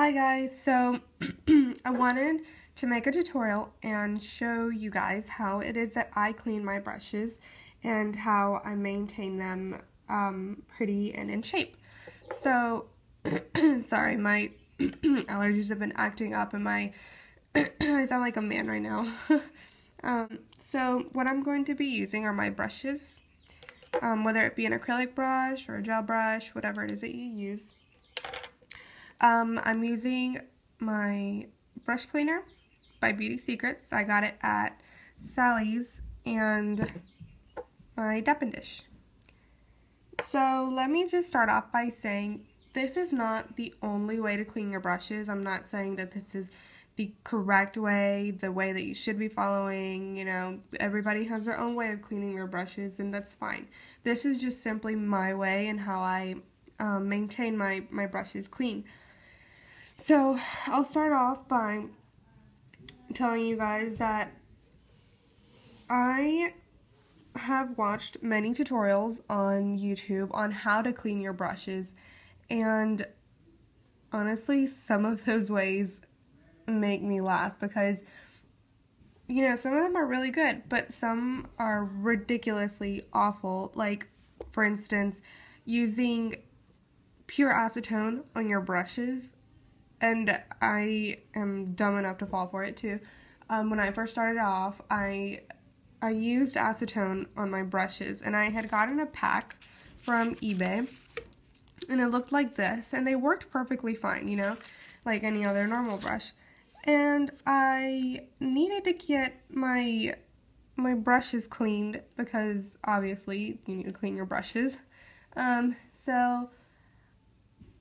Hi guys, so I wanted to make a tutorial and show you guys how it is that I clean my brushes and how I maintain them pretty and in shape. So, sorry, my allergies have been acting up and I sound like a man right now. So what I'm going to be using are my brushes, whether it be an acrylic brush or a gel brush, whatever it is that you use. I'm using my brush cleaner by Beauty Secrets. I got it at Sally's, and my Dippin' Dish. So let me just start off by saying this is not the only way to clean your brushes. I'm not saying that this is the correct way, the way that you should be following. You know, everybody has their own way of cleaning their brushes, and that's fine. This is just simply my way and how I maintain my brushes clean. So I'll start off by telling you guys that I have watched many tutorials on YouTube on how to clean your brushes, and honestly, some of those ways make me laugh because, you know, some of them are really good, but some are ridiculously awful. Like, for instance, using pure acetone on your brushes. And I am dumb enough to fall for it too. When I first started off, I used acetone on my brushes, and I had gotten a pack from eBay, and it looked like this, and they worked perfectly fine, you know, like any other normal brush. And I needed to get my brushes cleaned because obviously you need to clean your brushes. So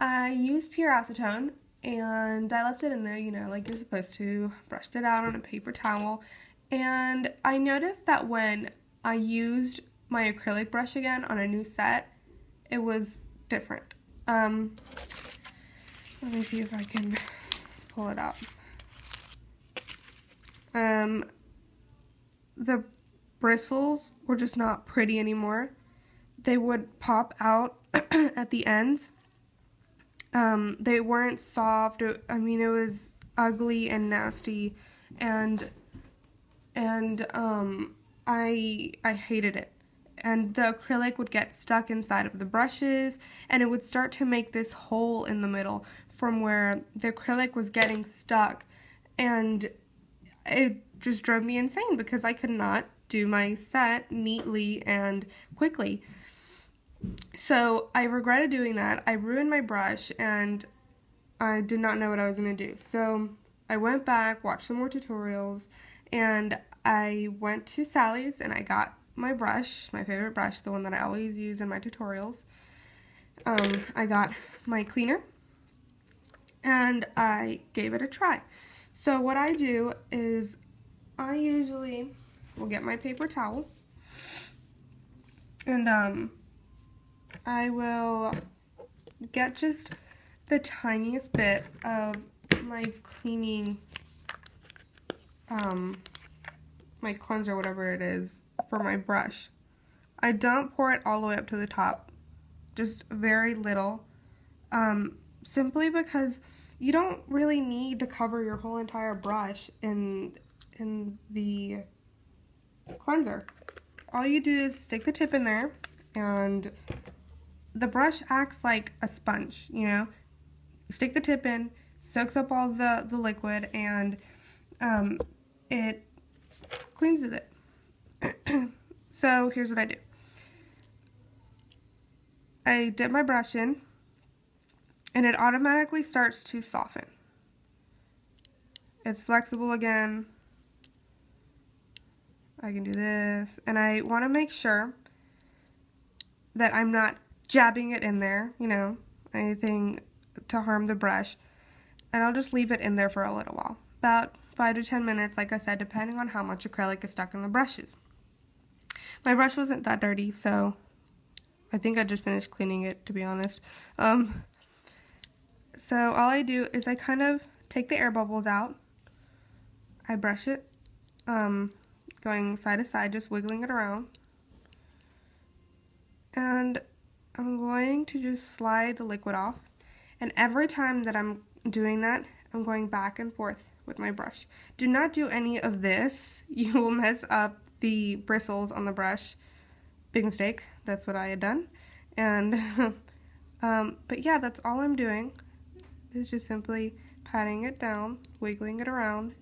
I used pure acetone. And I left it in there, you know, like you're supposed to, brushed it out on a paper towel, and I noticed that when I used my acrylic brush again on a new set, it was different. Let me see if I can pull it out. The bristles were just not pretty anymore. They would pop out at the ends. They weren't soft. I mean, it was ugly and nasty, and I hated it. And the acrylic would get stuck inside of the brushes, and it would start to make this hole in the middle from where the acrylic was getting stuck, and it just drove me insane because I could not do my set neatly and quickly. So I regretted doing that. I ruined my brush, and I did not know what I was going to do. So I went back, watched some more tutorials, and I went to Sally's and I got my brush, my favorite brush, the one that I always use in my tutorials. I got my cleaner, and I gave it a try. So what I do is I usually will get my paper towel, and I will get just the tiniest bit of my cleaning, my cleanser, whatever it is, for my brush. I don't pour it all the way up to the top, just very little, simply because you don't really need to cover your whole entire brush in the cleanser. All you do is stick the tip in there, and the brush acts like a sponge, you know. Stick the tip in, soaks up all the liquid, and it cleanses it. So here's what I do. I dip my brush in, and it automatically starts to soften. It's flexible again. I can do this, and I want to make sure that I'm not jabbing it in there, you know, anything to harm the brush, and I'll just leave it in there for a little while, about 5 to 10 minutes, like I said, depending on how much acrylic is stuck in the brushes. My brush wasn't that dirty, so I think I just finished cleaning it, to be honest. So all I do is I kind of take the air bubbles out, I brush it, going side to side, just wiggling it around, and I'm going to just slide the liquid off. And every time that I'm doing that, I'm going back and forth with my brush. Do not do any of this. You will mess up the bristles on the brush. Big mistake. That's what I had done. And, but yeah, that's all I'm doing. Is just simply patting it down, wiggling it around,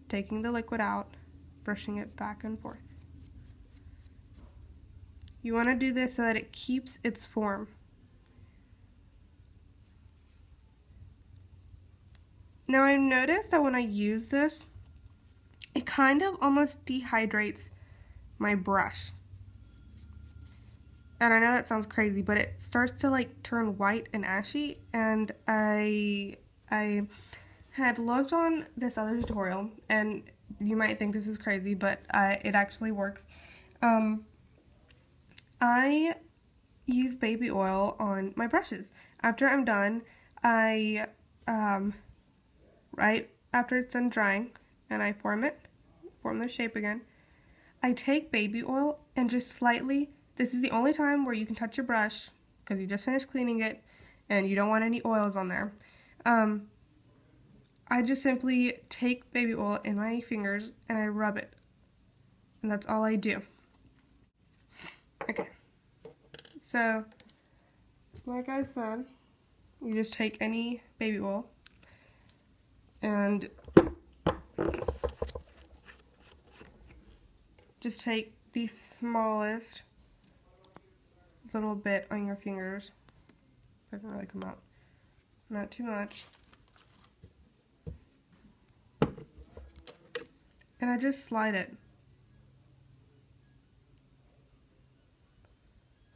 taking the liquid out, brushing it back and forth. You want to do this so that it keeps its form. Now I noticed that when I use this, it kind of almost dehydrates my brush. And I know that sounds crazy, but it starts to like turn white and ashy, and I had looked on this other tutorial, and you might think this is crazy, but it actually works. I use baby oil on my brushes. After I'm done, right after it's done drying, and I form the shape again, I take baby oil and just slightly, this is the only time where you can touch your brush, because you just finished cleaning it, and you don't want any oils on there. I just simply take baby oil in my fingers and I rub it. And that's all I do. Okay. So, like I said, you just take any baby oil and just take the smallest little bit on your fingers. Doesn't really come out. Not too much. And I just slide it.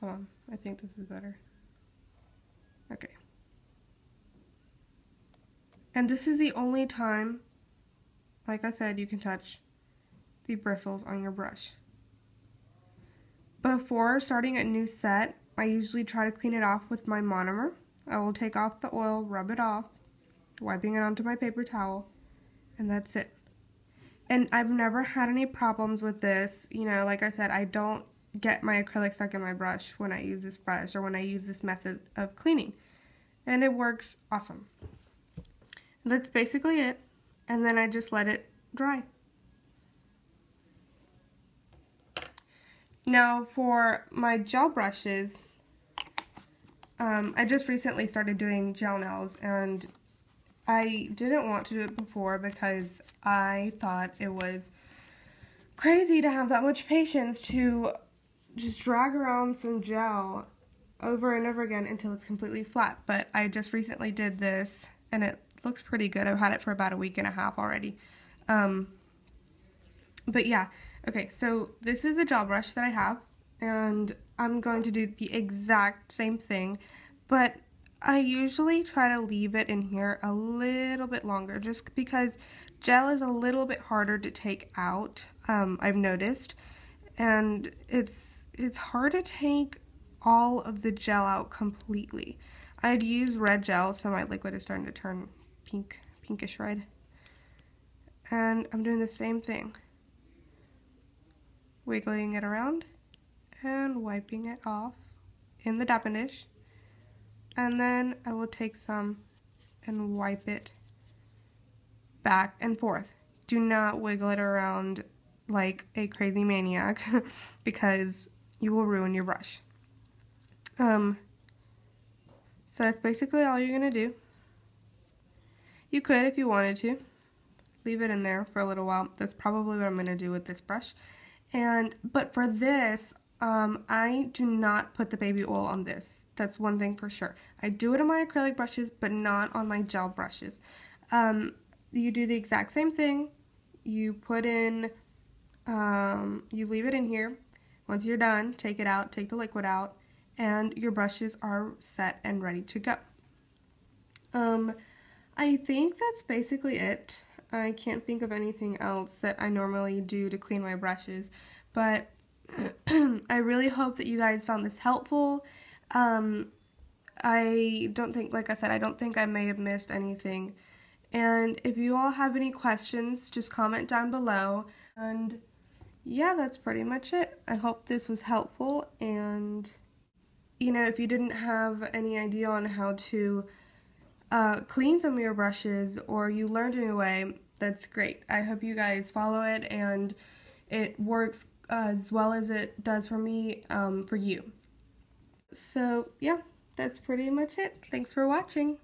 Hold on, I think this is better. Okay. And this is the only time, like I said, you can touch the bristles on your brush. Before starting a new set, I usually try to clean it off with my monomer. I will take off the oil, rub it off, wiping it onto my paper towel, and that's it. And I've never had any problems with this. You know, like I said, I don't get my acrylic stuck in my brush when I use this brush or when I use this method of cleaning. And it works awesome. That's basically it. And then I just let it dry. Now for my gel brushes, I just recently started doing gel nails, and I didn't want to do it before because I thought it was crazy to have that much patience to just drag around some gel over and over again until it's completely flat. But I just recently did this and it looks pretty good. I've had it for about a week and a half already. But yeah, okay, so this is a gel brush that I have, and I'm going to do the exact same thing, but I usually try to leave it in here a little bit longer just because gel is a little bit harder to take out, I've noticed, and it's hard to take all of the gel out completely. I'd use red gel, so my liquid is starting to turn pinkish red, and I'm doing the same thing. Wiggling it around and wiping it off in the dapping dish, and then I will take some and wipe it back and forth. Do not wiggle it around like a crazy maniac because you will ruin your brush. So that's basically all you're gonna do. You could, if you wanted to, leave it in there for a little while. That's probably what I'm gonna do with this brush. But for this, I do not put the baby oil on this. That's one thing for sure. I do it on my acrylic brushes, but not on my gel brushes. You do the exact same thing. You put in, you leave it in here. Once you're done, take it out, take the liquid out, and your brushes are set and ready to go. I think that's basically it. I can't think of anything else that I normally do to clean my brushes, but I really hope that you guys found this helpful. I don't think, like I said, I don't think I may have missed anything. And if you all have any questions, just comment down below. And yeah, that's pretty much it. I hope this was helpful, and you know, if you didn't have any idea on how to clean some of your brushes or you learned a new way, that's great. I hope you guys follow it and it works as well as it does for me, for you. So yeah, that's pretty much it. Thanks for watching.